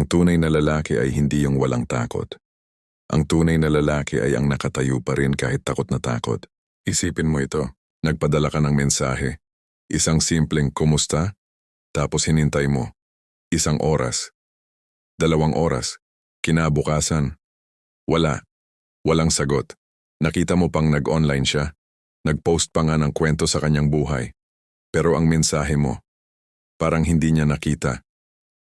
Ang tunay na lalaki ay hindi yung walang takot. Ang tunay na lalaki ay ang nakatayo pa rin kahit takot na takot. Isipin mo ito, nagpadala ka ng mensahe. Isang simpleng kumusta, tapos hinintay mo. 1 oras, 2 oras, kinabukasan. Walang sagot. Nakita mo pang nag-online siya. Nag-post pa nga ng kwento sa kanyang buhay. Pero ang mensahe mo, parang hindi niya nakita.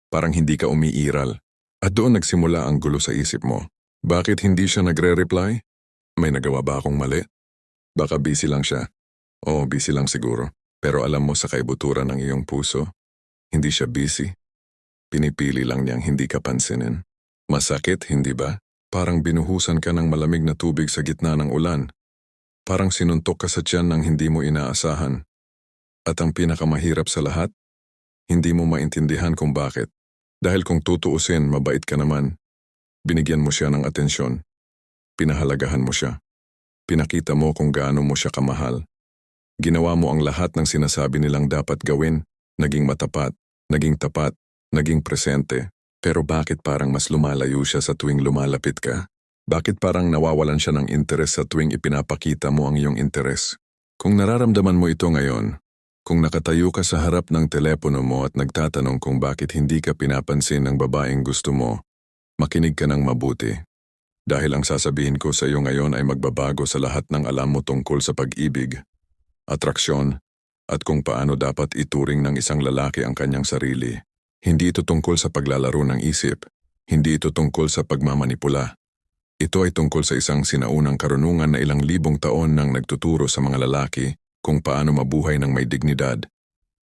Parang hindi ka umiiral. At doon nagsimula ang gulo sa isip mo. Bakit hindi siya nagre-reply? May nagawa ba akong mali? Baka busy lang siya. Oo, busy lang siguro. Pero alam mo sa kaibuturan ng iyong puso, hindi siya busy. Pinipili lang niyang hindi ka pansinin. Masakit, hindi ba? Parang binuhusan ka ng malamig na tubig sa gitna ng ulan. Parang sinuntok ka sa tiyan ng hindi mo inaasahan. At ang pinakamahirap sa lahat, hindi mo maintindihan kung bakit. Dahil kung tutuusin, mabait ka naman. Binigyan mo siya ng atensyon. Pinahalagahan mo siya. Pinakita mo kung gaano mo siya kamahal. Ginawa mo ang lahat ng sinasabi nilang dapat gawin. Naging matapat, naging tapat, naging presente. Pero bakit parang mas lumalayo siya sa tuwing lumalapit ka? Bakit parang nawawalan siya ng interes sa tuwing ipinapakita mo ang iyong interes? Kung nararamdaman mo ito ngayon, kung nakatayo ka sa harap ng telepono mo at nagtatanong kung bakit hindi ka pinapansin ng babaeng gusto mo, makinig ka ng mabuti. Dahil ang sasabihin ko sa iyo ngayon ay magbabago sa lahat ng alam mo tungkol sa pag-ibig, atraksyon, at kung paano dapat ituring ng isang lalaki ang kanyang sarili. Hindi ito tungkol sa paglalaro ng isip. Hindi ito tungkol sa pagmamanipula. Ito ay tungkol sa isang sinaunang karunungan na ilang libong taon nang nagtuturo sa mga lalaki kung paano mabuhay ng may dignidad,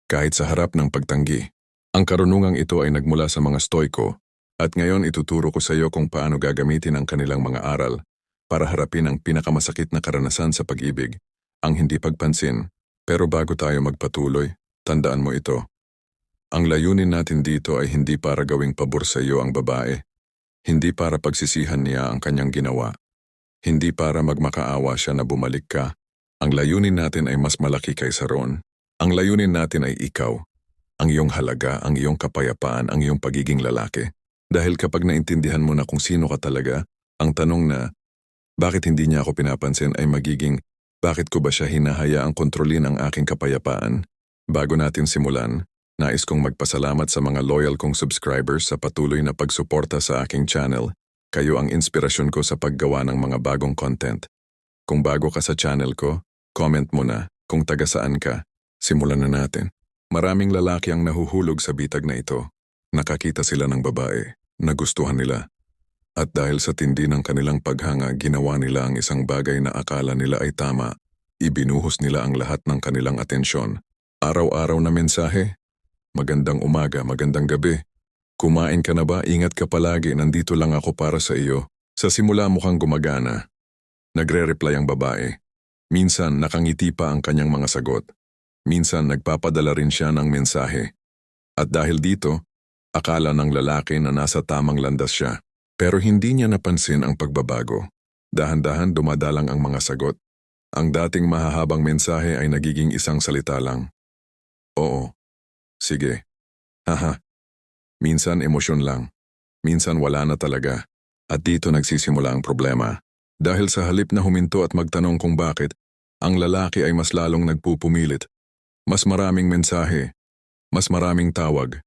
kahit sa harap ng pagtanggi. Ang karunungang ito ay nagmula sa mga Stoiko, at ngayon ituturo ko sa iyo kung paano gagamitin ang kanilang mga aral para harapin ang pinakamasakit na karanasan sa pag-ibig, ang hindi pagpansin. Pero bago tayo magpatuloy, tandaan mo ito. Ang layunin natin dito ay hindi para gawing pabor sa iyo ang babae. Hindi para pagsisihan niya ang kanyang ginawa. Hindi para magmakaawa siya na bumalik ka. Ang layunin natin ay mas malaki kaysa roon. Ang layunin natin ay ikaw. Ang iyong halaga, ang iyong kapayapaan, ang iyong pagiging lalaki. Dahil kapag naintindihan mo na kung sino ka talaga, ang tanong na, bakit hindi niya ako pinapansin ay magiging, bakit ko ba siya hinahayaang kontrolin ang aking kapayapaan? Bago natin simulan, nais kong magpasalamat sa mga loyal kong subscribers sa patuloy na pagsuporta sa aking channel. Kayo ang inspirasyon ko sa paggawa ng mga bagong content. Kung bago ka sa channel ko, comment mo na kung taga saan ka. Simulan na natin. Maraming lalaki ang nahuhulog sa bitag na ito. Nakakita sila ng babae, nagustuhan nila. At dahil sa tindi ng kanilang paghanga, ginawa nila ang isang bagay na akala nila ay tama. Ibinuhos nila ang lahat ng kanilang atensyon. Araw-araw na mensahe. Magandang umaga, magandang gabi. Kumain ka na ba? Ingat ka palagi, nandito lang ako para sa iyo. Sa simula mukhang gumagana. Nagre-reply ang babae. Minsan nakangiti pa ang kanyang mga sagot. Minsan nagpapadala rin siya ng mensahe. At dahil dito, akala ng lalaki na nasa tamang landas siya. Pero hindi niya napansin ang pagbabago. Dahan-dahan dumadalang ang mga sagot. Ang dating mahahabang mensahe ay nagiging isang salita lang. Oo. Sige. Haha. Minsan emosyon lang. Minsan wala na talaga. At dito nagsisimula ang problema. Dahil sa halip na huminto at magtanong kung bakit, ang lalaki ay mas lalong nagpupumilit. Mas maraming mensahe. Mas maraming tawag.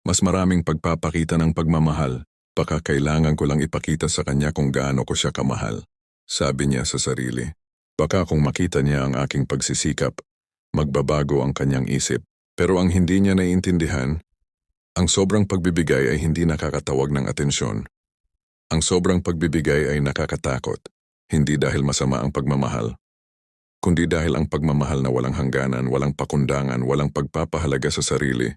Mas maraming pagpapakita ng pagmamahal. Baka kailangan ko lang ipakita sa kanya kung gaano ko siya kamahal. Sabi niya sa sarili. Baka kung makita niya ang aking pagsisikap, magbabago ang kanyang isip. Pero ang hindi niya naiintindihan, ang sobrang pagbibigay ay hindi nakakatawag ng atensyon. Ang sobrang pagbibigay ay nakakatakot, hindi dahil masama ang pagmamahal, kundi dahil ang pagmamahal na walang hangganan, walang pakundangan, walang pagpapahalaga sa sarili.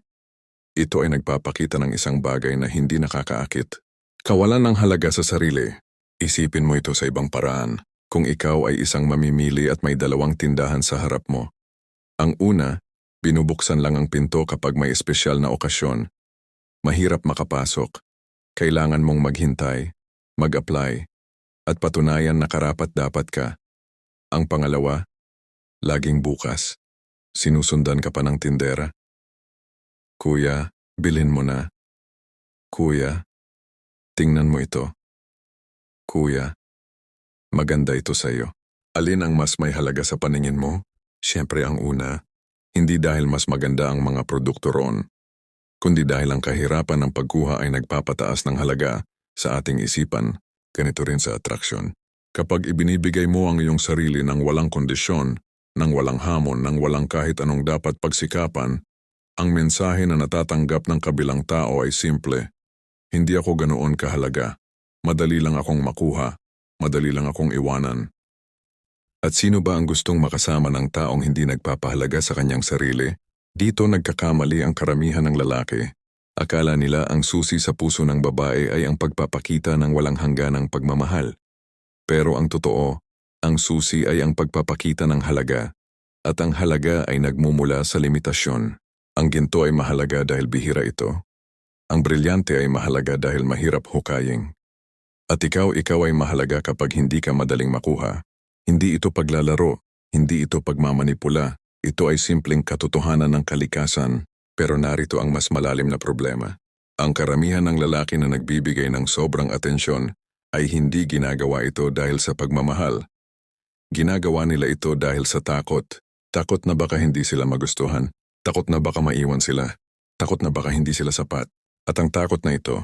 Ito ay nagpapakita ng isang bagay na hindi nakakaakit. Kawalan ng halaga sa sarili. Isipin mo ito sa ibang paraan. Kung ikaw ay isang mamimili at may 2 tindahan sa harap mo. Ang una, binubuksan lang ang pinto kapag may espesyal na okasyon. Mahirap makapasok. Kailangan mong maghintay, mag-apply, at patunayan na karapat-dapat ka. Ang pangalawa, laging bukas. Sinusundan ka pa ng tindera. Kuya, bilhin mo na. Kuya, Tingnan mo ito. Kuya, maganda ito sa iyo. Alin ang mas may halaga sa paningin mo? Siyempre ang una, hindi dahil mas maganda ang mga produkto roon, kundi dahil ang kahirapan ng pagkuha ay nagpapataas ng halaga sa ating isipan, ganito rin sa atraksyon. Kapag ibinibigay mo ang iyong sarili ng walang kondisyon, ng walang hamon, ng walang kahit anong dapat pagsikapan, ang mensahe na natatanggap ng kabilang tao ay simple. Hindi ako ganoon kahalaga. Madali lang akong makuha. Madali lang akong iwanan. At sino ba ang gustong makasama ng taong hindi nagpapahalaga sa kanyang sarili? Dito nagkakamali ang karamihan ng lalaki. Akala nila ang susi sa puso ng babae ay ang pagpapakita ng walang hangganang pagmamahal. Pero ang totoo, ang susi ay ang pagpapakita ng halaga. At ang halaga ay nagmumula sa limitasyon. Ang ginto ay mahalaga dahil bihira ito. Ang brilyante ay mahalaga dahil mahirap hukayin. At ikaw ay mahalaga kapag hindi ka madaling makuha. Hindi ito paglalaro, hindi ito pagmamanipula. Ito ay simpleng katotohanan ng kalikasan, pero narito ang mas malalim na problema. Ang karamihan ng lalaki na nagbibigay ng sobrang atensyon ay hindi ginagawa ito dahil sa pagmamahal. Ginagawa nila ito dahil sa takot. Takot na baka hindi sila magustuhan. Takot na baka maiwan sila. Takot na baka hindi sila sapat. At ang takot na ito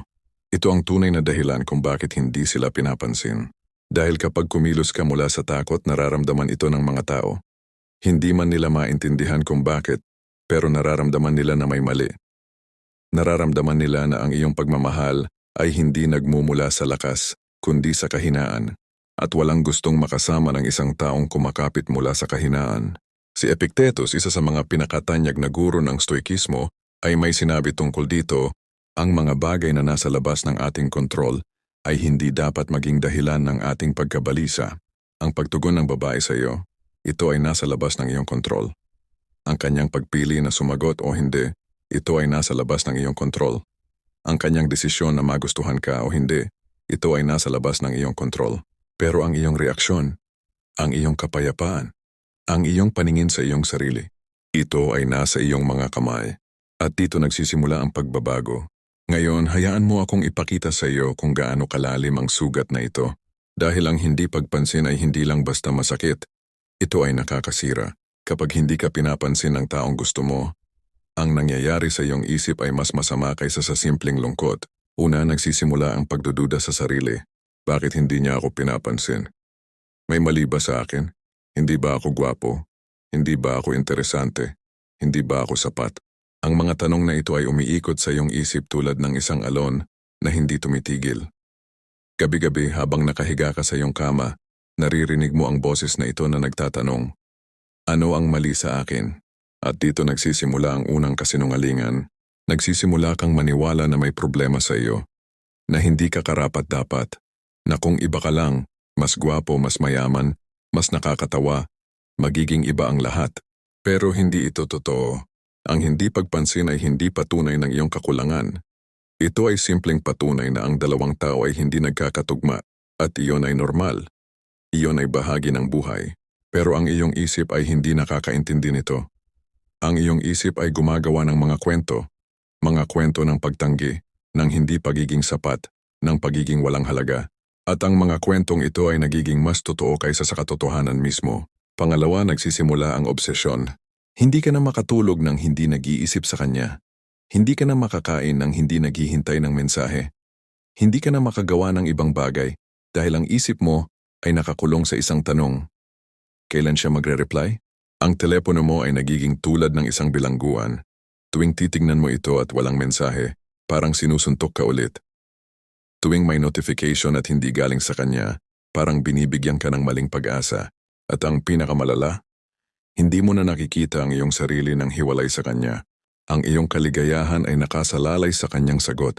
ang tunay na dahilan kung bakit hindi sila pinapansin. Dahil kapag kumilos ka mula sa takot, nararamdaman ito ng mga tao. Hindi man nila maintindihan kung bakit, pero nararamdaman nila na may mali. Nararamdaman nila na ang iyong pagmamahal ay hindi nagmumula sa lakas, kundi sa kahinaan. At walang gustong makasama ng isang taong kumakapit mula sa kahinaan. Si Epictetus, isa sa mga pinakatanyag na guro ng Stoikismo, ay may sinabi tungkol dito, ang mga bagay na nasa labas ng ating kontrol ay hindi dapat maging dahilan ng ating pagkabalisa. Ang pagtugon ng babae sa iyo, ito ay nasa labas ng iyong kontrol. Ang kanyang pagpili na sumagot o hindi, ito ay nasa labas ng iyong kontrol. Ang kanyang desisyon na magustuhan ka o hindi, ito ay nasa labas ng iyong kontrol. Pero ang iyong reaksyon, ang iyong kapayapaan, ang iyong paningin sa iyong sarili, ito ay nasa iyong mga kamay. At dito nagsisimula ang pagbabago. Ngayon, hayaan mo akong ipakita sa iyo kung gaano kalalim ang sugat na ito. Dahil ang hindi pagpansin ay hindi lang basta masakit. Ito ay nakakasira. Kapag hindi ka pinapansin ng taong gusto mo, ang nangyayari sa iyong isip ay mas masama kaysa sa simpleng lungkot. Una, nagsisimula ang pagdududa sa sarili. Bakit hindi niya ako pinapansin? May mali ba sa akin? Hindi ba ako gwapo? Hindi ba ako interesante? Hindi ba ako sapat? Ang mga tanong na ito ay umiikot sa iyong isip tulad ng isang alon na hindi tumitigil. Gabi-gabi habang nakahiga ka sa iyong kama, naririnig mo ang boses na ito na nagtatanong, ano ang mali sa akin? At dito nagsisimula ang unang kasinungalingan. Nagsisimula kang maniwala na may problema sa iyo, na hindi ka karapat-dapat, na kung iba ka lang, mas gwapo, mas mayaman, mas nakakatawa, magiging iba ang lahat. Pero hindi ito totoo. Ang hindi pagpansin ay hindi patunay ng iyong kakulangan. Ito ay simpleng patunay na ang dalawang tao ay hindi nagkakatugma at iyon ay normal. Iyon ay bahagi ng buhay. Pero ang iyong isip ay hindi nakakaintindi nito. Ang iyong isip ay gumagawa ng mga kwento ng pagtanggi, ng hindi pagiging sapat, ng pagiging walang halaga. At ang mga kwentong ito ay nagiging mas totoo kaysa sa katotohanan mismo. Pangalawa, nagsisimula ang obsesyon. Hindi ka na makatulog nang hindi nag-iisip sa kanya. Hindi ka na makakain nang hindi naghihintay ng mensahe. Hindi ka na makagawa ng ibang bagay dahil ang isip mo ay nakakulong sa isang tanong. Kailan siya magre-reply? Ang telepono mo ay nagiging tulad ng isang bilangguan. Tuwing titignan mo ito at walang mensahe, parang sinusuntok ka ulit. Tuwing may notification at hindi galing sa kanya, parang binibigyan ka ng maling pag-asa. At ang pinakamalala, hindi mo na nakikita ang iyong sarili nang hiwalay sa kanya. Ang iyong kaligayahan ay nakasalalay sa kanyang sagot.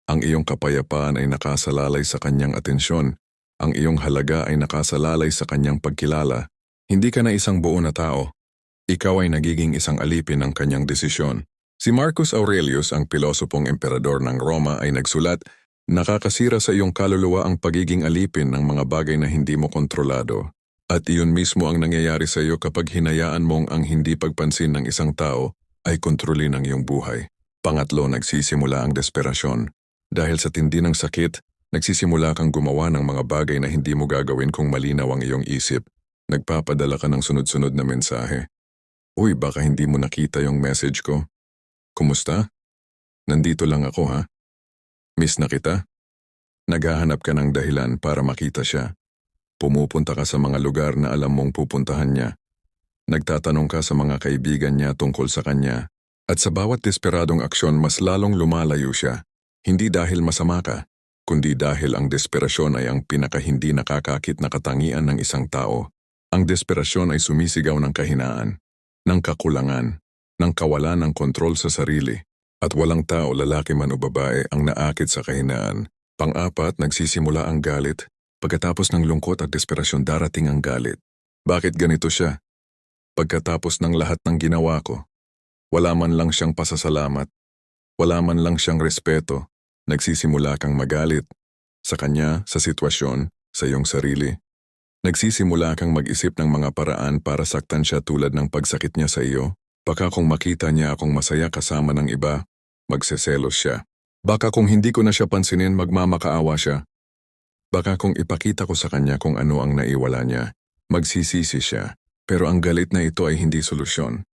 Ang iyong kapayapaan ay nakasalalay sa kanyang atensyon. Ang iyong halaga ay nakasalalay sa kanyang pagkilala. Hindi ka na isang buo na tao. Ikaw ay nagiging isang alipin ng kanyang desisyon. Si Marcus Aurelius, ang pilosopong emperador ng Roma, ay nagsulat, nakakasira sa iyong kaluluwa ang pagiging alipin ng mga bagay na hindi mo kontrolado. At iyon mismo ang nangyayari sa iyo kapag hinayaan mong ang hindi pagpansin ng isang tao ay kontrolin ang iyong buhay. Pangatlo, nagsisimula ang desperasyon. Dahil sa tindi ng sakit, nagsisimula kang gumawa ng mga bagay na hindi mo gagawin kung malinaw ang iyong isip. Nagpapadala ka ng sunod-sunod na mensahe. Uy, baka hindi mo nakita yung message ko. Kumusta? Nandito lang ako ha. Miss na kita? Naghahanap ka ng dahilan para makita siya. Pumupunta ka sa mga lugar na alam mong pupuntahan niya. Nagtatanong ka sa mga kaibigan niya tungkol sa kanya. At sa bawat desperadong aksyon mas lalong lumalayo siya. Hindi dahil masama ka, kundi dahil ang desperasyon ay ang pinakahindi nakakakit na katangian ng isang tao. Ang desperasyon ay sumisigaw ng kahinaan, ng kakulangan, ng kawalan ng kontrol sa sarili. At walang tao, lalaki man o babae, ang naakit sa kahinaan. Pang-apat, nagsisimula ang galit. Pagkatapos ng lungkot at desperasyon, darating ang galit. Bakit ganito siya? Pagkatapos ng lahat ng ginawa ko, wala man lang siyang pasasalamat, wala man lang siyang respeto, nagsisimula kang magalit. Sa kanya, sa sitwasyon, sa iyong sarili. Nagsisimula kang mag-isip ng mga paraan para saktan siya tulad ng pagsakit niya sa iyo. Baka kung makita niya akong masaya kasama ng iba, magseselos siya. Baka kung hindi ko na siya pansinin, magmamakaawa siya. Baka kung ipakita ko sa kanya kung ano ang naiwala niya, magsisisi siya. Pero ang galit na ito ay hindi solusyon.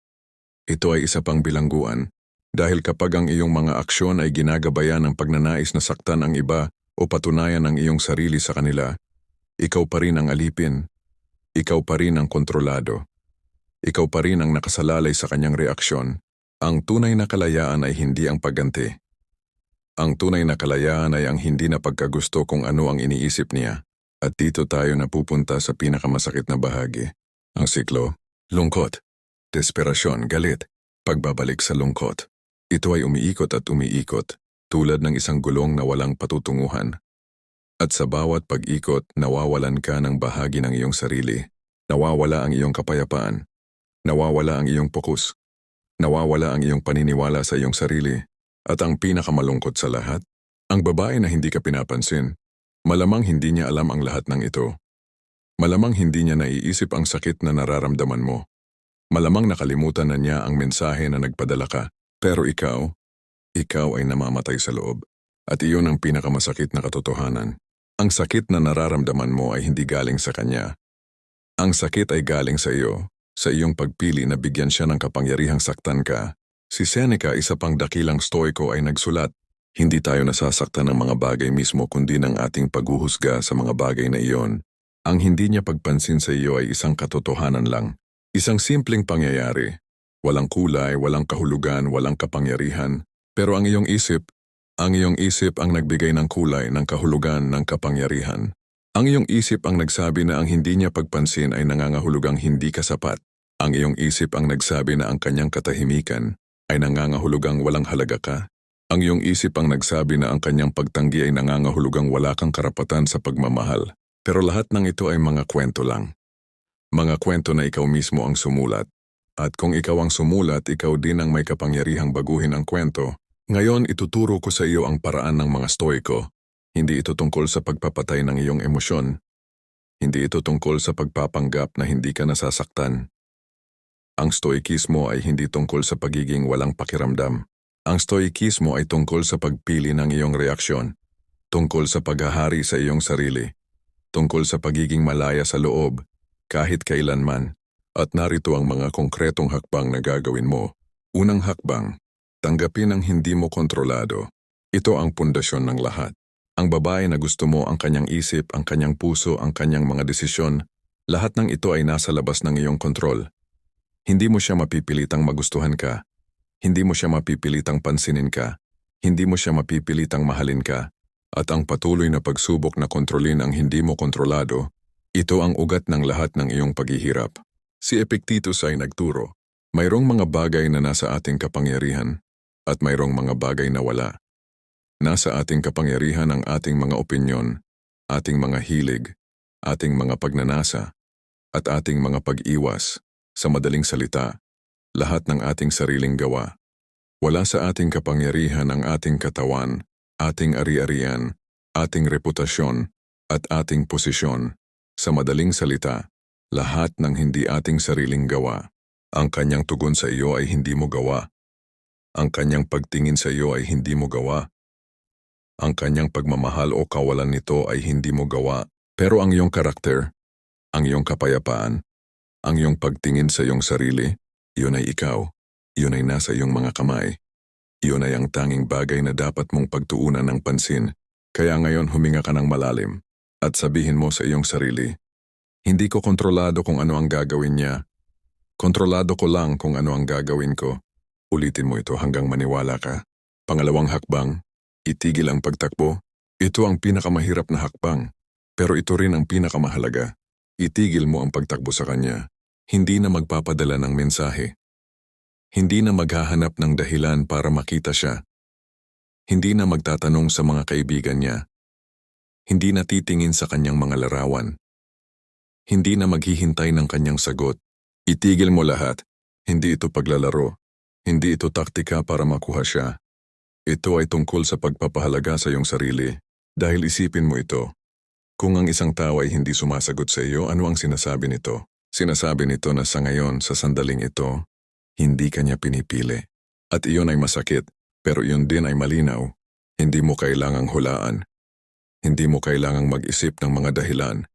Ito ay isa pang bilangguan. Dahil kapag ang iyong mga aksyon ay ginagabayan ng pagnanais na saktan ang iba o patunayan ang iyong sarili sa kanila, ikaw pa rin ang alipin. Ikaw pa rin ang kontrolado. Ikaw pa rin ang nakasalalay sa kanyang reaksyon. Ang tunay na kalayaan ay hindi ang pagganti. Ang tunay na kalayaan ay ang hindi na pagkagusto kung ano ang iniisip niya. At dito tayo napupunta sa pinakamasakit na bahagi. Ang siklo, lungkot, desperasyon, galit, pagbabalik sa lungkot. Ito ay umiikot at umiikot, tulad ng isang gulong na walang patutunguhan. At sa bawat pag-ikot, nawawalan ka ng bahagi ng iyong sarili. Nawawala ang iyong kapayapaan. Nawawala ang iyong pokus. Nawawala ang iyong paniniwala sa iyong sarili. At ang pinakamalungkot sa lahat, ang babae na hindi ka pinapansin. Malamang hindi niya alam ang lahat ng ito. Malamang hindi niya naiisip ang sakit na nararamdaman mo. Malamang nakalimutan na niya ang mensahe na nagpadala ka. Pero ikaw ay namamatay sa loob. At iyon ang pinakamasakit na katotohanan. Ang sakit na nararamdaman mo ay hindi galing sa kanya. Ang sakit ay galing sa iyo, sa iyong pagpili na bigyan siya ng kapangyarihang saktan ka. Si Seneca, isa pang dakilang stoiko, ay nagsulat, hindi tayo nasasaktan ng mga bagay mismo kundi ng ating paghuhusga sa mga bagay na iyon. Ang hindi niya pagpansin sa iyo ay isang katotohanan lang. Isang simpleng pangyayari. Walang kulay, walang kahulugan, walang kapangyarihan. Pero ang iyong isip ang nagbigay ng kulay, ng kahulugan, ng kapangyarihan. Ang iyong isip ang nagsabi na ang hindi niya pagpansin ay nangangahulugang hindi ka sapat. Ang iyong isip ang nagsabi na ang kanyang katahimikan ay nangangahulugang walang halaga ka. Ang iyong isip ang nagsabi na ang kanyang pagtanggi ay nangangahulugang wala kang karapatan sa pagmamahal. Pero lahat ng ito ay mga kwento lang. Mga kwento na ikaw mismo ang sumulat. At kung ikaw ang sumulat, ikaw din ang may kapangyarihang baguhin ang kwento. Ngayon, ituturo ko sa iyo ang paraan ng mga stoiko. Hindi ito tungkol sa pagpapatay ng iyong emosyon. Hindi ito tungkol sa pagpapanggap na hindi ka nasasaktan. Ang stoikismo ay hindi tungkol sa pagiging walang pakiramdam. Ang stoikismo ay tungkol sa pagpili ng iyong reaksyon. Tungkol sa paghahari sa iyong sarili. Tungkol sa pagiging malaya sa loob, kahit kailanman. At narito ang mga konkretong hakbang na gagawin mo. Unang hakbang, tanggapin ang hindi mo kontrolado. Ito ang pundasyon ng lahat. Ang babae na gusto mo, ang kanyang isip, ang kanyang puso, ang kanyang mga desisyon, lahat ng ito ay nasa labas ng iyong kontrol. Hindi mo siya mapipilitang magustuhan ka. Hindi mo siya mapipilitang pansinin ka. Hindi mo siya mapipilitang mahalin ka. At ang patuloy na pagsubok na kontrolin ang hindi mo kontrolado, ito ang ugat ng lahat ng iyong paghihirap. Si Epictetus ay nagturo, mayroong mga bagay na nasa ating kapangyarihan at mayroong mga bagay na wala. Nasa ating kapangyarihan ang ating mga opinyon, ating mga hilig, ating mga pagnanasa, at ating mga pag-iwas. Sa madaling salita, lahat ng ating sariling gawa. Wala sa ating kapangyarihan ang ating katawan, ating ari-arian, ating reputasyon, at ating posisyon. Sa madaling salita, lahat ng hindi ating sariling gawa. Ang kanyang tugon sa iyo ay hindi mo gawa. Ang kanyang pagtingin sa iyo ay hindi mo gawa. Ang kanyang pagmamahal o kawalan nito ay hindi mo gawa, pero ang iyong karakter, ang iyong kapayapaan, ang iyong pagtingin sa iyong sarili, iyon ay ikaw, iyon ay nasa iyong mga kamay. Iyon ay ang tanging bagay na dapat mong pagtuunan ng pansin, kaya ngayon huminga ka ng malalim at sabihin mo sa iyong sarili, hindi ko kontrolado kung ano ang gagawin niya. Kontrolado ko lang kung ano ang gagawin ko. Ulitin mo ito hanggang maniwala ka. Pangalawang hakbang, itigil ang pagtakbo. Ito ang pinakamahirap na hakbang, pero ito rin ang pinakamahalaga. Itigil mo ang pagtakbo sa kanya. Hindi na magpapadala ng mensahe. Hindi na maghahanap ng dahilan para makita siya. Hindi na magtatanong sa mga kaibigan niya. Hindi na titingin sa kanyang mga larawan. Hindi na maghihintay ng kanyang sagot. Itigil mo lahat. Hindi ito paglalaro. Hindi ito taktika para makuha siya. Ito ay tungkol sa pagpapahalaga sa iyong sarili. Dahil isipin mo ito. Kung ang isang tao ay hindi sumasagot sa iyo, ano ang sinasabi nito? Sinasabi nito na sa ngayon, sa sandaling ito, hindi kanya pinipili. At iyon ay masakit, pero iyon din ay malinaw. Hindi mo kailangang hulaan. Hindi mo kailangang mag-isip ng mga dahilan.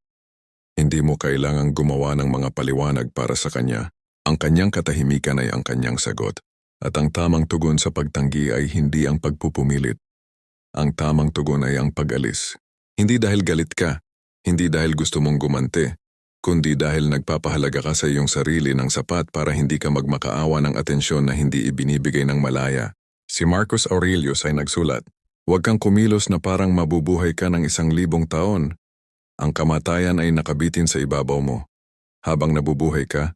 Hindi mo kailangang gumawa ng mga paliwanag para sa kanya. Ang kanyang katahimikan ay ang kanyang sagot. At ang tamang tugon sa pagtanggi ay hindi ang pagpupumilit. Ang tamang tugon ay ang pag-alis. Hindi dahil galit ka, hindi dahil gusto mong gumante, kundi dahil nagpapahalaga ka sa iyong sarili ng sapat para hindi ka magmakaawa ng atensyon na hindi ibinibigay ng malaya. Si Marcus Aurelius ay nagsulat, "Huwag kang kumilos na parang mabubuhay ka ng 1,000 taon. Ang kamatayan ay nakabitin sa ibabaw mo. Habang nabubuhay ka,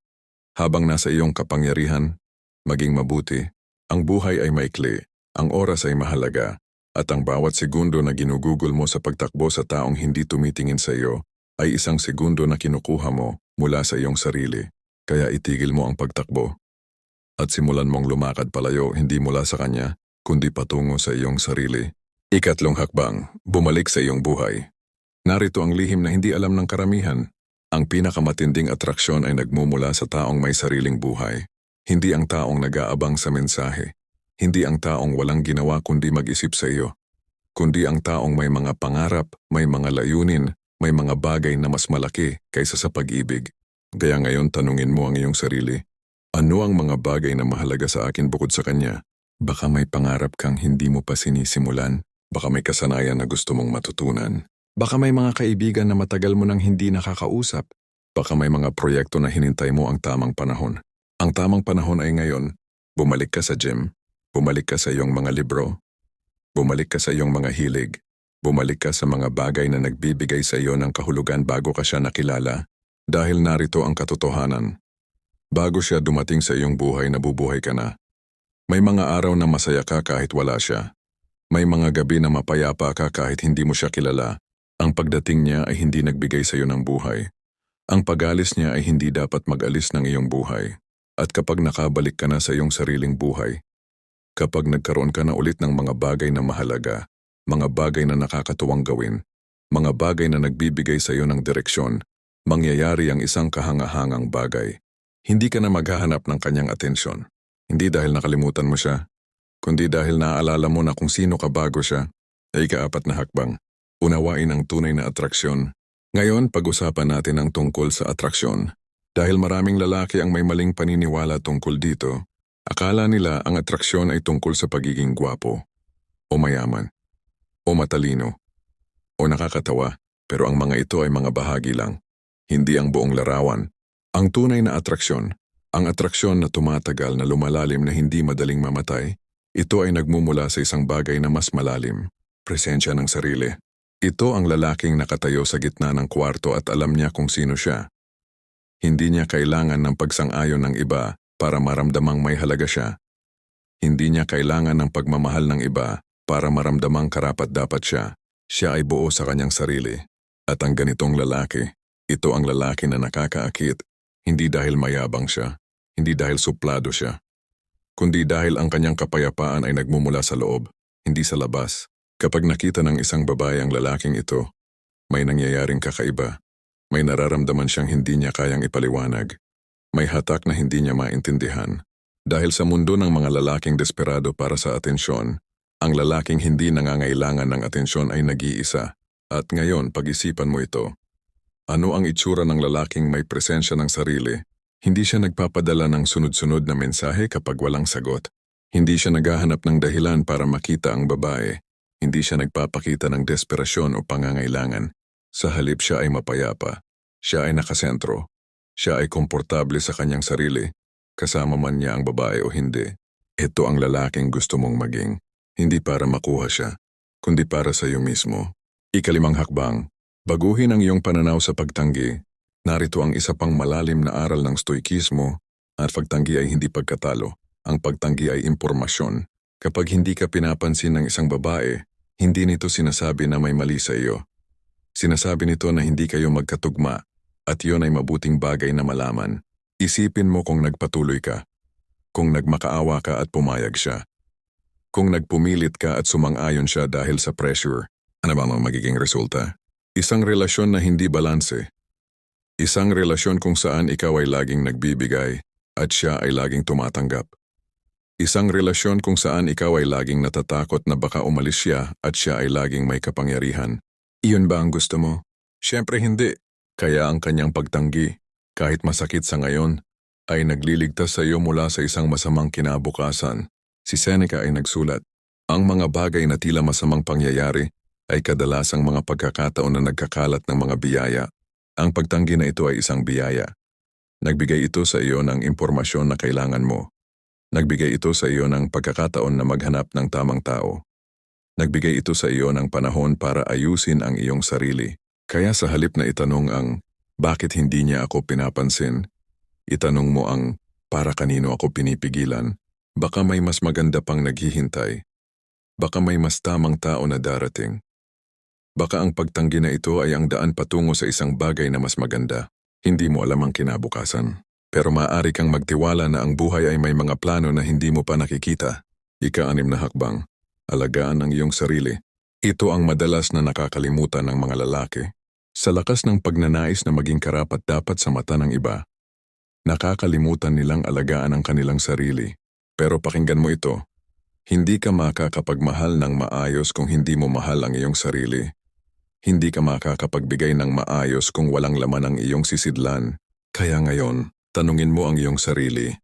habang nasa iyong kapangyarihan, maging mabuti. Ang buhay ay maikli, ang oras ay mahalaga, at ang bawat segundo na ginugugol mo sa pagtakbo sa taong hindi tumitingin sa iyo ay isang segundo na kinukuha mo mula sa iyong sarili. Kaya itigil mo ang pagtakbo. At simulan mong lumakad palayo hindi mula sa kanya, kundi patungo sa iyong sarili. Ikatlong hakbang, bumalik sa iyong buhay. Narito ang lihim na hindi alam ng karamihan. Ang pinakamatinding atraksyon ay nagmumula sa taong may sariling buhay. Hindi ang taong nag-aabang sa mensahe. Hindi ang taong walang ginawa kundi mag-isip sa iyo. Kundi ang taong may mga pangarap, may mga layunin, may mga bagay na mas malaki kaysa sa pag-ibig. Kaya ngayon tanungin mo ang iyong sarili, ano ang mga bagay na mahalaga sa akin bukod sa kanya? Baka may pangarap kang hindi mo pa sinisimulan. Baka may kasanayan na gusto mong matutunan. Baka may mga kaibigan na matagal mo nang hindi nakakausap. Baka may mga proyekto na hinintay mo ang tamang panahon. Ang tamang panahon ay ngayon. Bumalik ka sa gym. Bumalik ka sa iyong mga libro. Bumalik ka sa iyong mga hilig. Bumalik ka sa mga bagay na nagbibigay sa iyo ng kahulugan bago ka siya nakilala. Dahil narito ang katotohanan. Bago siya dumating sa iyong buhay, nabubuhay ka na. May mga araw na masaya ka kahit wala siya. May mga gabi na mapayapa ka kahit hindi mo siya kilala. Ang pagdating niya ay hindi nagbigay sa iyo ng buhay. Ang pag-alis niya ay hindi dapat mag-alis ng iyong buhay. At kapag nakabalik ka na sa iyong sariling buhay, kapag nagkaroon ka na ulit ng mga bagay na mahalaga, mga bagay na nakakatuwang gawin, mga bagay na nagbibigay sa iyo ng direksyon, mangyayari ang isang kahangahangang bagay. Hindi ka na maghahanap ng kanyang atensyon. Hindi dahil nakalimutan mo siya, kundi dahil naaalala mo na kung sino ka bago siya. Ay ikaapat na hakbang. Unawain ang tunay na atraksyon. Ngayon, pag-usapan natin ang tungkol sa atraksyon. Dahil maraming lalaki ang may maling paniniwala tungkol dito, akala nila ang atraksyon ay tungkol sa pagiging gwapo, o mayaman, o matalino, o nakakatawa, pero ang mga ito ay mga bahagi lang, hindi ang buong larawan. Ang tunay na atraksyon, ang atraksyon na tumatagal na lumalalim na hindi madaling mamatay, ito ay nagmumula sa isang bagay na mas malalim, presensya ng sarili. Ito ang lalaking nakatayo sa gitna ng kwarto at alam niya kung sino siya. Hindi niya kailangan ng pagsang-ayon ng iba para maramdamang may halaga siya. Hindi niya kailangan ng pagmamahal ng iba para maramdamang karapat-dapat siya. Siya ay buo sa kanyang sarili. At ang ganitong lalaki, ito ang lalaki na nakakaakit, hindi dahil mayabang siya, hindi dahil suplado siya, kundi dahil ang kanyang kapayapaan ay nagmumula sa loob, hindi sa labas. Kapag nakita ng isang babae ang lalaking ito, may nangyayaring kakaiba. May nararamdaman siyang hindi niya kayang ipaliwanag. May hatak na hindi niya maintindihan. Dahil sa mundo ng mga lalaking desperado para sa atensyon, Ang lalaking hindi nangangailangan ng atensyon ay nag-iisa. At ngayon, pag-isipan mo ito. Ano ang itsura ng lalaking may presensya ng sarili? Hindi siya nagpapadala ng sunod-sunod na mensahe kapag walang sagot. Hindi siya naghahanap ng dahilan para makita ang babae. Hindi siya nagpapakita ng desperasyon o pangangailangan. Sa halip siya ay mapayapa. Siya ay nakasentro. Siya ay komportable sa kanyang sarili. Kasama man niya ang babae o hindi. Ito ang lalaking gusto mong maging. Hindi para makuha siya, kundi para sa iyo mismo. Ikalimang hakbang. Baguhin ang iyong pananaw sa pagtanggi. Narito ang isa pang malalim na aral ng stoikismo at pagtanggi ay hindi pagkatalo. Ang pagtanggi ay impormasyon. Kapag hindi ka pinapansin ng isang babae, hindi nito sinasabi na may mali sa iyo. Sinasabi nito na hindi kayo magkatugma at iyon ay mabuting bagay na malaman. Isipin mo kung nagpatuloy ka, kung nagmakaawa ka at pumayag siya, kung nagpumilit ka at sumang-ayon siya dahil sa pressure. Ano ba ang magiging resulta? Isang relasyon na hindi balanse. Isang relasyon kung saan ikaw ay laging nagbibigay at siya ay laging tumatanggap. Isang relasyon kung saan ikaw ay laging natatakot na baka umalis siya at siya ay laging may kapangyarihan. Iyon ba ang gusto mo? Siyempre hindi. Kaya ang kanyang pagtanggi, kahit masakit sa ngayon, ay nagliligtas sa iyo mula sa isang masamang kinabukasan. Si Seneca ay nagsulat, ang mga bagay na tila masamang pangyayari ay kadalasang mga pagkakataon na nagkakalat ng mga biyaya. Ang pagtanggi na ito ay isang biyaya. Nagbigay ito sa iyo ng impormasyon na kailangan mo. Nagbigay ito sa iyo ng pagkakataon na maghanap ng tamang tao. Nagbigay ito sa iyo ng panahon para ayusin ang iyong sarili. Kaya sa halip na itanong ang, bakit hindi niya ako pinapansin? Itanong mo ang, para kanino ako pinipigilan? Baka may mas maganda pang naghihintay. Baka may mas tamang tao na darating. Baka ang pagtanggi na ito ay ang daan patungo sa isang bagay na mas maganda. Hindi mo alam ang kinabukasan. Pero maaari kang magtiwala na ang buhay ay may mga plano na hindi mo pa nakikita. Ika-6 na hakbang. Alagaan ang iyong sarili. Ito ang madalas na nakakalimutan ng mga lalaki. Sa lakas ng pagnanais na maging karapat-dapat sa mata ng iba, nakakalimutan nilang alagaan ang kanilang sarili. Pero pakinggan mo ito. Hindi ka makakapagmahal ng maayos kung hindi mo mahal ang iyong sarili. Hindi ka makakapagbigay ng maayos kung walang laman ang iyong sisidlan. Kaya ngayon, tanungin mo ang iyong sarili.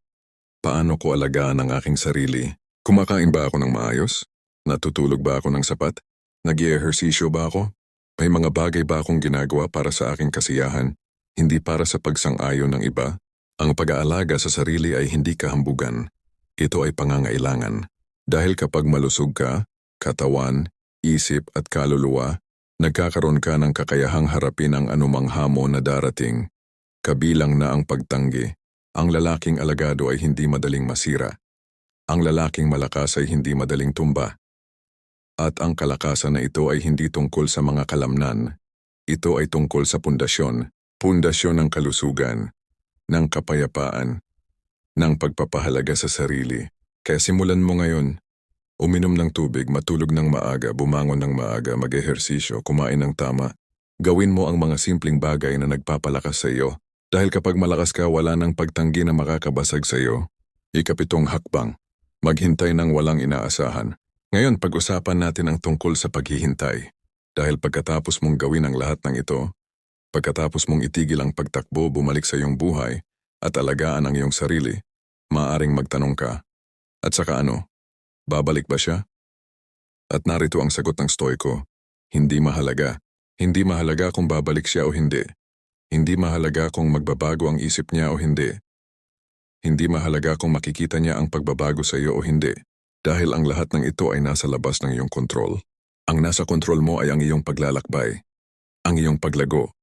Paano ko alagaan ang aking sarili? Kumakain ba ako ng maayos? Natutulog ba ako ng sapat? Nag-i-ehersisyo ba ako? May mga bagay ba akong ginagawa para sa aking kasiyahan? Hindi para sa pagsang-ayon ng iba? Ang pag-aalaga sa sarili ay hindi kahambugan. Ito ay pangangailangan. Dahil kapag malusog ka, katawan, isip at kaluluwa, nagkakaroon ka ng kakayahang harapin ang anumang hamon na darating. Kabilang na ang pagtanggi. Ang lalaking alagado ay hindi madaling masira. Ang lalaking malakas ay hindi madaling tumba. At ang kalakasan na ito ay hindi tungkol sa mga kalamnan. Ito ay tungkol sa pundasyon. Pundasyon ng kalusugan, ng kapayapaan, ng pagpapahalaga sa sarili. Kaya simulan mo ngayon. Uminom ng tubig, matulog ng maaga, bumangon ng maaga, mag-ehersisyo, kumain ng tama. Gawin mo ang mga simpleng bagay na nagpapalakas sa iyo. Dahil kapag malakas ka, wala nang pagtanggi na makakabasag sa iyo. Ika-7 hakbang. Maghintay ng walang inaasahan. Ngayon, pag-usapan natin ang tungkol sa paghihintay. Dahil pagkatapos mong gawin ang lahat ng ito, pagkatapos mong itigil ang pagtakbo, bumalik sa iyong buhay, at alagaan ang iyong sarili, maaaring magtanong ka, at saka ano, babalik ba siya? At narito ang sagot ng Stoiko, hindi mahalaga. Hindi mahalaga kung babalik siya o hindi. Hindi mahalaga kung magbabago ang isip niya o hindi. Hindi mahalaga kung makikita niya ang pagbabago sa iyo o hindi. Dahil ang lahat ng ito ay nasa labas ng iyong kontrol. Ang nasa kontrol mo ay ang iyong paglalakbay, ang iyong paglago,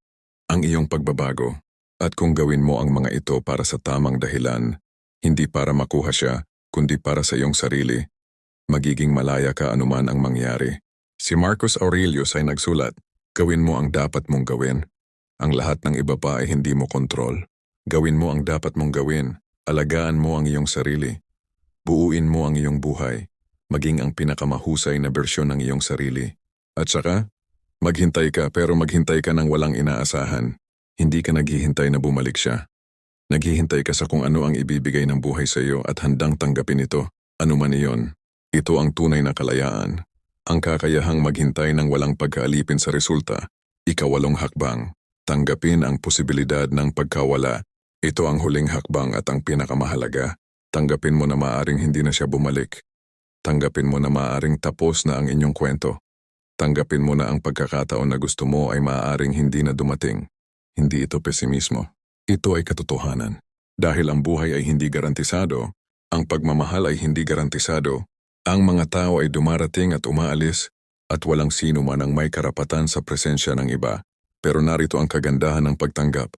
ang iyong pagbabago. At kung gawin mo ang mga ito para sa tamang dahilan, hindi para makuha siya, kundi para sa iyong sarili, magiging malaya ka anuman ang mangyari. Si Marcus Aurelius ay nagsulat, gawin mo ang dapat mong gawin. Ang lahat ng iba pa ay hindi mo kontrol. Gawin mo ang dapat mong gawin. Alagaan mo ang iyong sarili. Buuin mo ang iyong buhay. Maging ang pinakamahusay na bersyon ng iyong sarili. At saka, maghintay ka pero maghintay ka ng walang inaasahan. Hindi ka naghihintay na bumalik siya. Naghihintay ka sa kung ano ang ibibigay ng buhay sa iyo at handang tanggapin ito, ano man iyon. Ito ang tunay na kalayaan. Ang kakayahang maghintay ng walang pagkaalipin sa resulta. Ikawalong hakbang. Tanggapin ang posibilidad ng pagkawala. Ito ang huling hakbang at ang pinakamahalaga. Tanggapin mo na maaaring hindi na siya bumalik. Tanggapin mo na maaaring tapos na ang inyong kwento. Tanggapin mo na ang pagkakataon na gusto mo ay maaaring hindi na dumating. Hindi ito pesimismo. Ito ay katotohanan. Dahil ang buhay ay hindi garantisado, ang pagmamahal ay hindi garantisado, ang mga tao ay dumarating at umaalis, at walang sino man ang may karapatan sa presensya ng iba. Pero narito ang kagandahan ng pagtanggap.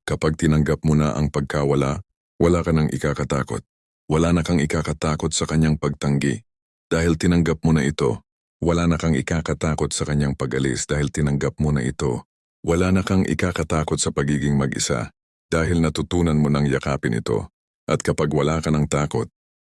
Kapag tinanggap mo na ang pagkawala, wala ka nang ikakatakot. Wala na kang ikakatakot sa kanyang pagtanggi. Dahil tinanggap mo na ito, wala na kang ikakatakot sa kanyang pag-alis dahil tinanggap mo na ito. Wala na kang ikakatakot sa pagiging mag-isa dahil natutunan mo nang yakapin ito. At kapag wala ka ng takot,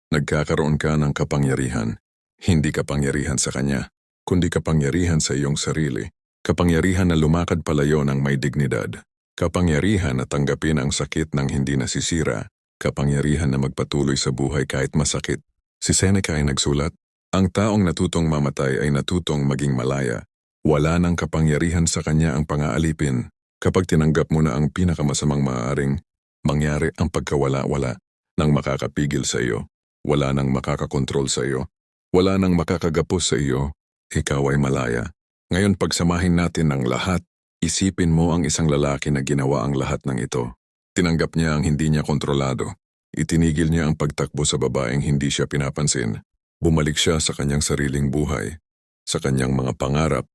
nagkakaroon ka ng kapangyarihan. Hindi kapangyarihan sa kanya, kundi kapangyarihan sa iyong sarili. Kapangyarihan na lumakad palayo ng may dignidad. Kapangyarihan na tanggapin ang sakit ng hindi nasisira. Kapangyarihan na magpatuloy sa buhay kahit masakit. Si Seneca ay nagsulat, ang taong natutong mamatay ay natutong maging malaya. Wala nang kapangyarihan sa kanya ang pangaalipin. Kapag tinanggap mo na ang pinakamasamang maaaring mangyari ang pagkawala-wala nang makakapigil sa iyo, wala nang makakakontrol sa iyo, wala nang makakagapos sa iyo, ikaw ay malaya. Ngayon pagsamahin natin ng lahat, isipin mo ang isang lalaki na ginawa ang lahat ng ito. Tinanggap niya ang hindi niya kontrolado. Itinigil niya ang pagtakbo sa babaeng hindi siya pinapansin. Bumalik siya sa kanyang sariling buhay, sa kanyang mga pangarap,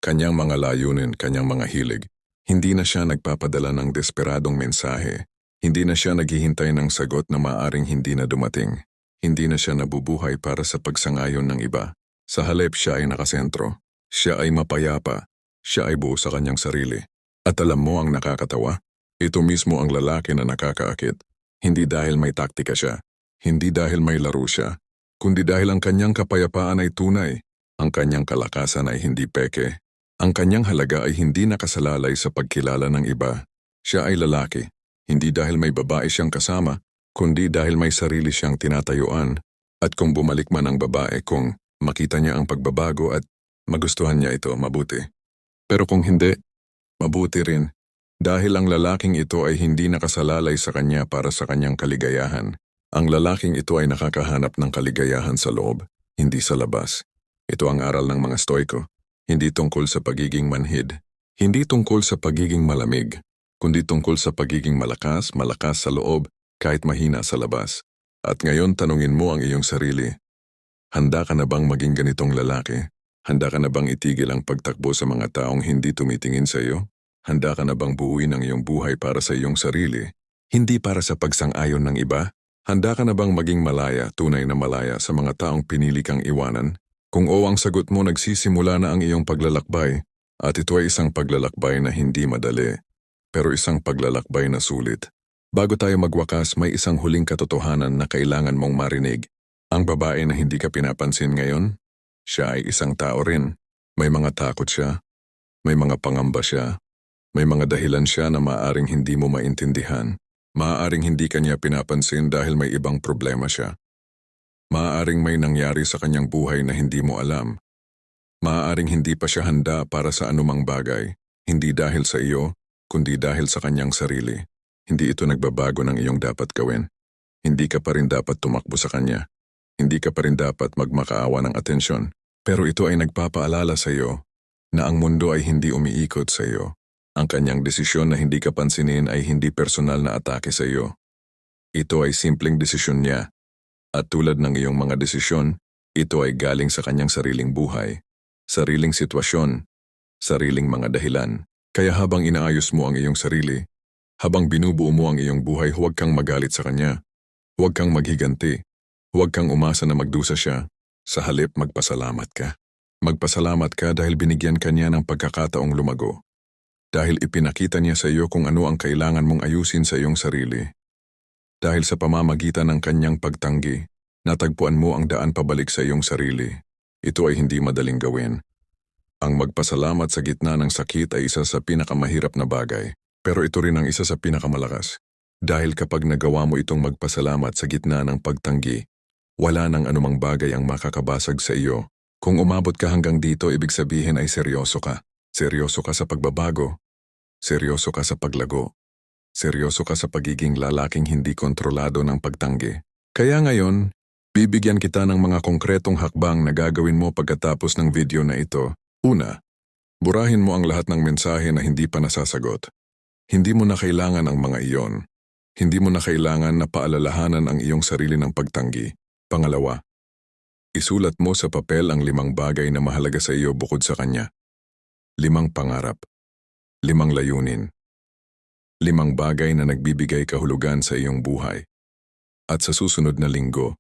kanyang mga layunin, kanyang mga hilig. Hindi na siya nagpapadala ng desperadong mensahe. Hindi na siya naghihintay ng sagot na maaring hindi na dumating. Hindi na siya nabubuhay para sa pagsangayon ng iba. Sa halip siya ay nakasentro. Siya ay mapayapa. Siya ay buo sa kanyang sarili. At alam mo ang nakakatawa? Ito mismo ang lalaki na nakakaakit. Hindi dahil may taktika siya. Hindi dahil may laro siya. Kundi dahil ang kanyang kapayapaan ay tunay. Ang kanyang kalakasan ay hindi peke. Ang kanyang halaga ay hindi nakasalalay sa pagkilala ng iba. Siya ay lalaki, hindi dahil may babae siyang kasama, kundi dahil may sarili siyang tinatayuan. At kung bumalik man ang babae, kung makita niya ang pagbabago at magustuhan niya ito, mabuti. Pero kung hindi, mabuti rin. Dahil ang lalaking ito ay hindi nakasalalay sa kanya para sa kanyang kaligayahan. Ang lalaking ito ay nakakahanap ng kaligayahan sa loob, hindi sa labas. Ito ang aral ng mga Stoiko. Hindi tungkol sa pagiging manhid. Hindi tungkol sa pagiging malamig. Kundi tungkol sa pagiging malakas sa loob kahit mahina sa labas. At ngayon tanungin mo ang iyong sarili. Handa ka na bang maging ganitong lalaki? Handa ka na bang itigil ang pagtakbo sa mga taong hindi tumitingin sa iyo? Handa ka na bang buuin ang iyong buhay para sa iyong sarili? Hindi para sa pagsang-ayon ng iba? Handa ka na bang maging malaya, tunay na malaya sa mga taong pinili kang iwanan? Kung oo ang sagot mo, nagsisimula na ang iyong paglalakbay. At ito ay isang paglalakbay na hindi madali, pero isang paglalakbay na sulit. Bago tayo magwakas, may isang huling katotohanan na kailangan mong marinig. Ang babae na hindi ka pinapansin ngayon, siya ay isang tao rin. May mga takot siya, may mga pangamba siya, may mga dahilan siya na maaaring hindi mo maintindihan. Maaaring hindi kanya pinapansin dahil may ibang problema siya. Maaaring may nangyari sa kanyang buhay na hindi mo alam. Maaaring hindi pa siya handa para sa anumang bagay, hindi dahil sa iyo, kundi dahil sa kanyang sarili. Hindi ito nagbabago ng iyong dapat gawin. Hindi ka pa rin dapat tumakbo sa kanya. Hindi ka pa rin dapat magmakaawa ng atensyon. Pero ito ay nagpapaalala sa iyo na ang mundo ay hindi umiikot sa iyo. Ang kanyang desisyon na hindi ka pansinin ay hindi personal na atake sa iyo. Ito ay simpleng desisyon niya. At tulad ng iyong mga desisyon, ito ay galing sa kanyang sariling buhay, sariling sitwasyon, sariling mga dahilan. Kaya habang inaayos mo ang iyong sarili, habang binubuo mo ang iyong buhay, huwag kang magalit sa kanya. Huwag kang maghiganti. Huwag kang umasa na magdusa siya. Sa halip, magpasalamat ka. Magpasalamat ka dahil binigyan ka niya ng pagkakataong lumago. Dahil ipinakita niya sa iyo kung ano ang kailangan mong ayusin sa iyong sarili. Dahil sa pamamagitan ng kanyang pagtanggi, natagpuan mo ang daan pabalik sa iyong sarili. Ito ay hindi madaling gawin. Ang magpasalamat sa gitna ng sakit ay isa sa pinakamahirap na bagay, pero ito rin ang isa sa pinakamalakas. Dahil kapag nagawa mo itong magpasalamat sa gitna ng pagtanggi, Wala nang anumang bagay ang makakabasag sa iyo. Kung umabot ka hanggang dito, ibig sabihin ay seryoso ka. Seryoso ka sa pagbabago. Seryoso ka sa paglago. Seryoso ka sa pagiging lalaking hindi kontrolado ng pagtanggi. Kaya ngayon, bibigyan kita ng mga konkretong hakbang na gagawin mo pagkatapos ng video na ito. Una, burahin mo ang lahat ng mensahe na hindi pa nasasagot. Hindi mo na kailangan ang mga iyon. Hindi mo na kailangan na paalalahanan ang iyong sarili ng pagtanggi. Pangalawa, isulat mo sa papel ang 5 bagay na mahalaga sa iyo bukod sa kanya. 5 pangarap. 5 layunin. 5 bagay na nagbibigay kahulugan sa iyong buhay. At sa susunod na linggo,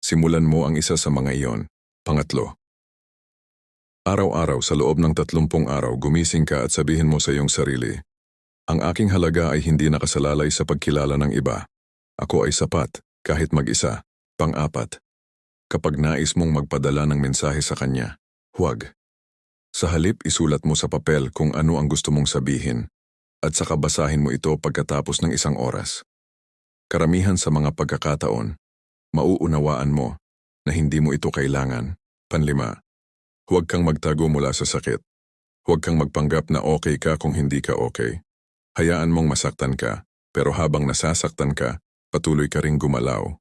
simulan mo ang isa sa mga iyon. Pangatlo, araw-araw sa loob ng 30 araw gumising ka at sabihin mo sa iyong sarili, ang aking halaga ay hindi nakasalalay sa pagkilala ng iba. Ako ay sapat, kahit mag-isa. Pang-apat, kapag nais mong magpadala ng mensahe sa kanya, huwag. Sa halip, isulat mo sa papel kung ano ang gusto mong sabihin at saka basahin mo ito pagkatapos ng 1 oras. Karamihan sa mga pagkakataon, mauunawaan mo na hindi mo ito kailangan. Panlima, huwag kang magtago mula sa sakit. Huwag kang magpanggap na okay ka kung hindi ka okay. Hayaan mong masaktan ka, pero habang nasasaktan ka, patuloy ka ring gumalaw.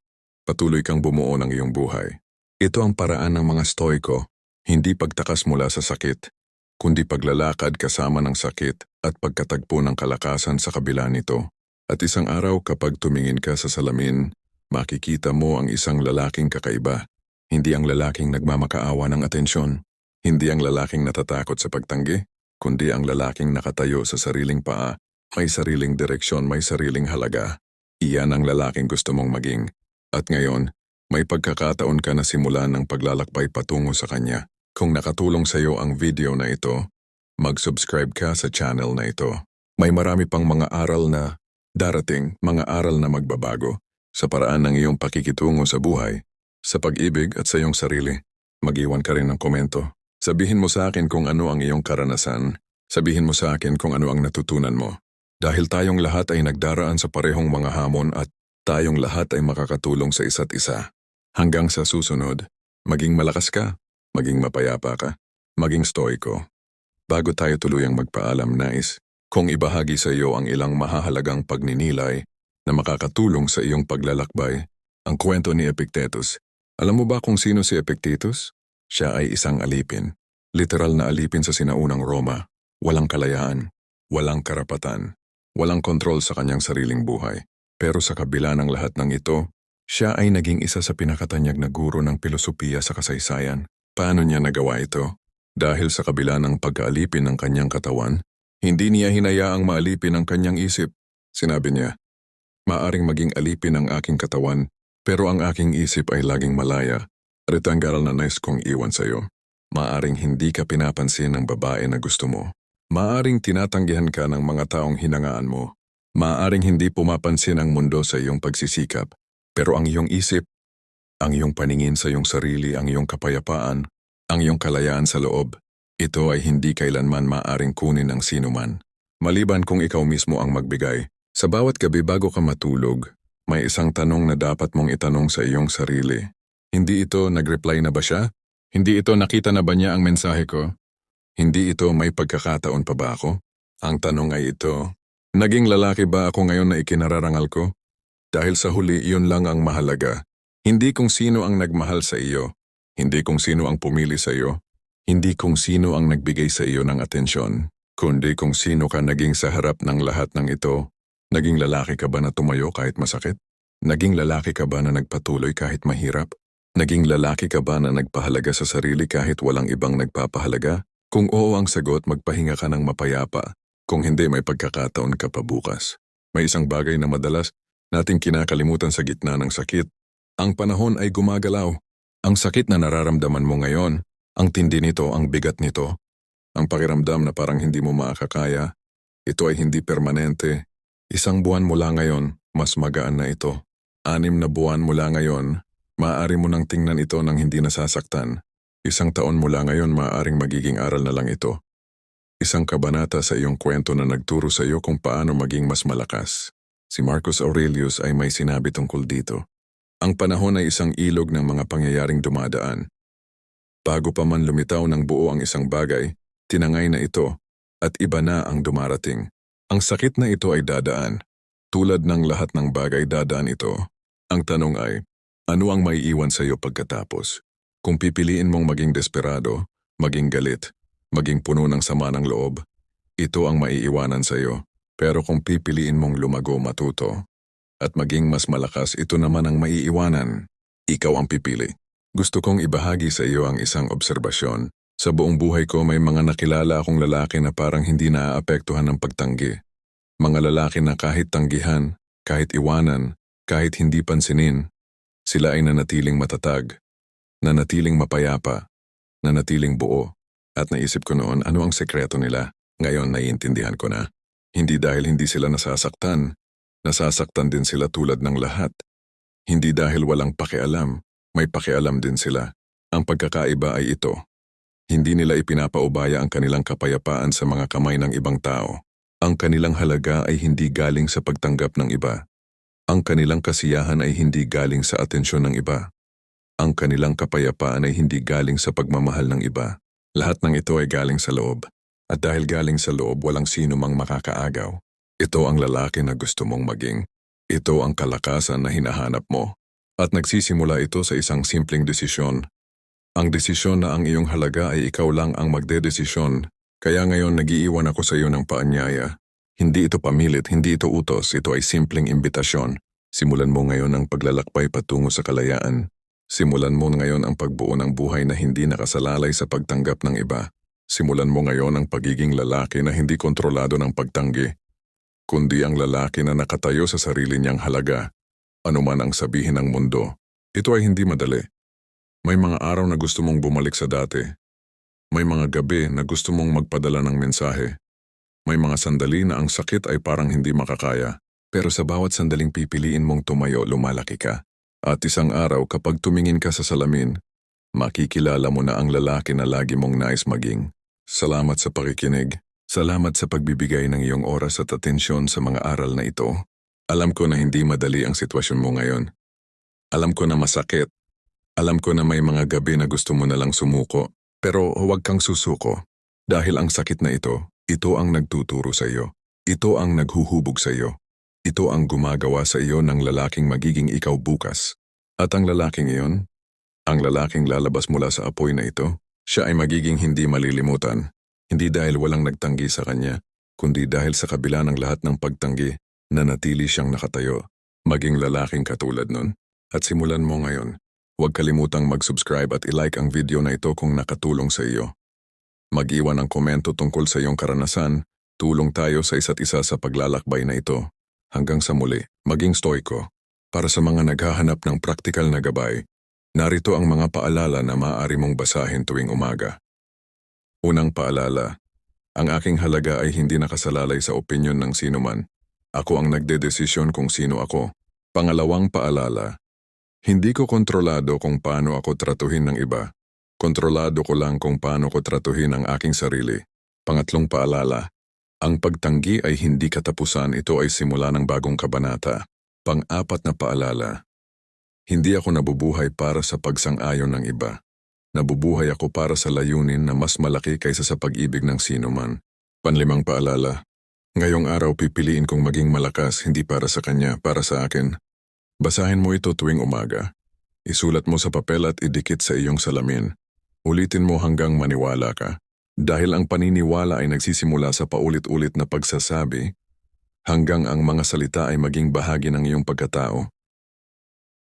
Patuloy kang bumuo ng iyong buhay. Ito ang paraan ng mga Stoiko, hindi pagtakas mula sa sakit, kundi paglalakad kasama ng sakit at pagkatagpo ng kalakasan sa kabila nito. At isang araw kapag tumingin ka sa salamin, makikita mo ang isang lalaking kakaiba. Hindi ang lalaking nagmamakaawa ng atensyon. Hindi ang lalaking natatakot sa pagtanggi, kundi ang lalaking nakatayo sa sariling paa, may sariling direksyon, may sariling halaga. Iyan ang lalaking gusto mong maging. At ngayon, may pagkakataon ka na simulan ng paglalakbay patungo sa kanya. Kung nakatulong sa iyo ang video na ito, mag-subscribe ka sa channel na ito. May marami pang mga aral na darating, mga aral na magbabago sa paraan ng iyong pakikitungo sa buhay, sa pag-ibig at sa iyong sarili. Mag-iwan ka rin ng komento. Sabihin mo sa akin kung ano ang iyong karanasan. Sabihin mo sa akin kung ano ang natutunan mo. Dahil tayong lahat ay nagdaraan sa parehong mga hamon at tayong lahat ay makakatulong sa isa't isa. Hanggang sa susunod, maging malakas ka, maging mapayapa ka, maging stoiko. Bago tayo tuluyang magpaalam, nais kung ibahagi sa iyo ang ilang mahahalagang pagninilay na makakatulong sa iyong paglalakbay, ang kwento ni Epictetus. Alam mo ba kung sino si Epictetus? Siya ay isang alipin. Literal na alipin sa sinaunang Roma. Walang kalayaan, walang karapatan, walang kontrol sa kanyang sariling buhay. Pero sa kabila ng lahat ng ito, siya ay naging isa sa pinakatanyag na guro ng pilosopiya sa kasaysayan. Paano niya nagawa ito? Dahil sa kabila ng pagkaalipin ng kanyang katawan, hindi niya hinayaang maalipin ang kanyang isip. Sinabi niya, maaring maging alipin ang aking katawan, pero ang aking isip ay laging malaya. At ang garal na nais kong iwan sa iyo. Maaring hindi ka pinapansin ng babae na gusto mo. Maaring tinatanggihan ka ng mga taong hinangaan mo. Maaring hindi pumapansin ang mundo sa iyong pagsisikap, pero ang iyong isip, ang iyong paningin sa iyong sarili, ang iyong kapayapaan, ang iyong kalayaan sa loob, ito ay hindi kailanman maaring kunin ng sinuman. Maliban kung ikaw mismo ang magbigay. Sa bawat gabi bago ka matulog, may isang tanong na dapat mong itanong sa iyong sarili. Hindi ito nag-reply na ba siya? Hindi ito nakita na ba niya ang mensahe ko? Hindi ito may pagkakataon pa ba ako? Ang tanong ay ito, naging lalaki ba ako ngayon na ikinararangal ko? Dahil sa huli, iyon lang ang mahalaga. Hindi kung sino ang nagmahal sa iyo. Hindi kung sino ang pumili sa iyo. Hindi kung sino ang nagbigay sa iyo ng atensyon. Kundi kung sino ka naging sa harap ng lahat ng ito. Naging lalaki ka ba na tumayo kahit masakit? Naging lalaki ka ba na nagpatuloy kahit mahirap? Naging lalaki ka ba na nagpahalaga sa sarili kahit walang ibang nagpapahalaga? Kung oo ang sagot, magpahinga ka ng mapayapa. Kung hindi, may pagkakataon ka pa bukas. May isang bagay na madalas nating kinakalimutan sa gitna ng sakit. Ang panahon ay gumagalaw. Ang sakit na nararamdaman mo ngayon, ang tindi nito, ang bigat nito, ang pakiramdam na parang hindi mo makakaya, ito ay hindi permanente. 1 buwan mula ngayon, mas magaan na ito. 6 na buwan mula ngayon, maaari mo nang tingnan ito nang hindi nasasaktan. 1 taon mula ngayon, maaaring magiging aral na lang ito. 1 kabanata sa iyong kwento na nagturo sa iyo kung paano maging mas malakas. Si Marcus Aurelius ay may sinabi tungkol dito. Ang panahon ay isang ilog ng mga pangyayaring dumadaan. Bago pa man lumitaw ng buo ang isang bagay, tinangay na ito at iba na ang dumarating. Ang sakit na ito ay dadaan. Tulad ng lahat ng bagay dadaan ito. Ang tanong ay, ano ang maiiwan sa iyo pagkatapos? Kung pipiliin mong maging desperado, maging galit, maging puno ng sama ng loob, ito ang maiiwanan sa iyo. Pero kung pipiliin mong lumago, matuto, at maging mas malakas, ito naman ang maiiwanan. Ikaw ang pipili. Gusto kong ibahagi sa iyo ang isang obserbasyon. Sa buong buhay ko may mga nakilala akong lalaki na parang hindi naaapektuhan ng pagtanggi. Mga lalaki na kahit tanggihan, kahit iwanan, kahit hindi pansinin, sila ay nanatiling matatag, nanatiling mapayapa, nanatiling buo. At naisip ko noon, ano ang sekreto nila? Ngayon naiintindihan ko na. Hindi dahil hindi sila nasasaktan din sila tulad ng lahat. Hindi dahil walang pakialam, may pakialam din sila. Ang pagkakaiba ay ito. Hindi nila ipinapaubaya ang kanilang kapayapaan sa mga kamay ng ibang tao. Ang kanilang halaga ay hindi galing sa pagtanggap ng iba. Ang kanilang kasiyahan ay hindi galing sa atensyon ng iba. Ang kanilang kapayapaan ay hindi galing sa pagmamahal ng iba. Lahat ng ito ay galing sa loob. At dahil galing sa loob, walang sino mang makakaagaw. Ito ang lalaki na gusto mong maging. Ito ang kalakasan na hinahanap mo. At nagsisimula ito sa isang simpleng desisyon. Ang desisyon na ang iyong halaga ay ikaw lang ang magdedesisyon. Kaya ngayon nag-iiwan ako sa iyo ng paanyaya. Hindi ito pamilit, hindi ito utos, ito ay simpleng imbitasyon. Simulan mo ngayon ang paglalakbay patungo sa kalayaan. Simulan mo ngayon ang pagbuo ng buhay na hindi nakasalalay sa pagtanggap ng iba. Simulan mo ngayon ang pagiging lalaki na hindi kontrolado ng pagtanggi, kundi ang lalaki na nakatayo sa sarili niyang halaga, anuman ang sabihin ng mundo. Ito ay hindi madali. May mga araw na gusto mong bumalik sa dati. May mga gabi na gusto mong magpadala ng mensahe. May mga sandali na ang sakit ay parang hindi makakaya. Pero sa bawat sandaling pipiliin mong tumayo, lumalaki ka. At isang araw kapag tumingin ka sa salamin, makikilala mo na ang lalaki na lagi mong nais maging. Salamat sa pakikinig. Salamat sa pagbibigay ng iyong oras at atensyon sa mga aral na ito. Alam ko na hindi madali ang sitwasyon mo ngayon. Alam ko na masakit. Alam ko na may mga gabi na gusto mo na lang sumuko. Pero huwag kang susuko. Dahil ang sakit na ito ang nagtuturo sa iyo. Ito ang naghuhubog sa iyo. Ito ang gumagawa sa iyo ng lalaking magiging ikaw bukas. At ang lalaking iyon, ang lalaking lalabas mula sa apoy na ito, siya ay magiging hindi malilimutan. Hindi dahil walang nagtanggi sa kanya, kundi dahil sa kabila ng lahat ng pagtanggi, nanatili siyang nakatayo, maging lalaking katulad nun. At simulan mo ngayon. Huwag kalimutang mag-subscribe at i-like ang video na ito kung nakatulong sa iyo. Mag-iwan ng komento tungkol sa iyong karanasan, tulong tayo sa isa't isa sa paglalakbay na ito. Hanggang sa muli, maging stoiko. Para sa mga naghahanap ng praktikal na gabay, narito ang mga paalala na maaari mong basahin tuwing umaga. Unang paalala, ang aking halaga ay hindi nakasalalay sa opinyon ng sinuman. Ako ang nagdedesisyon kung sino ako. Pangalawang paalala, hindi ko kontrolado kung paano ako tratuhin ng iba. Kontrolado ko lang kung paano ko tratuhin ang aking sarili. Pangatlong paalala, ang pagtanggi ay hindi katapusan, ito ay simula ng bagong kabanata. Pang-apat na paalala, hindi ako nabubuhay para sa pagsang-ayon ng iba. Nabubuhay ako para sa layunin na mas malaki kaysa sa pag-ibig ng sinuman. Panlimang paalala, ngayong araw pipiliin kong maging malakas, hindi para sa kanya, para sa akin. Basahin mo ito tuwing umaga. Isulat mo sa papel at idikit sa iyong salamin. Ulitin mo hanggang maniwala ka. Dahil ang paniniwala ay nagsisimula sa paulit-ulit na pagsasabi, hanggang ang mga salita ay maging bahagi ng iyong pagkatao.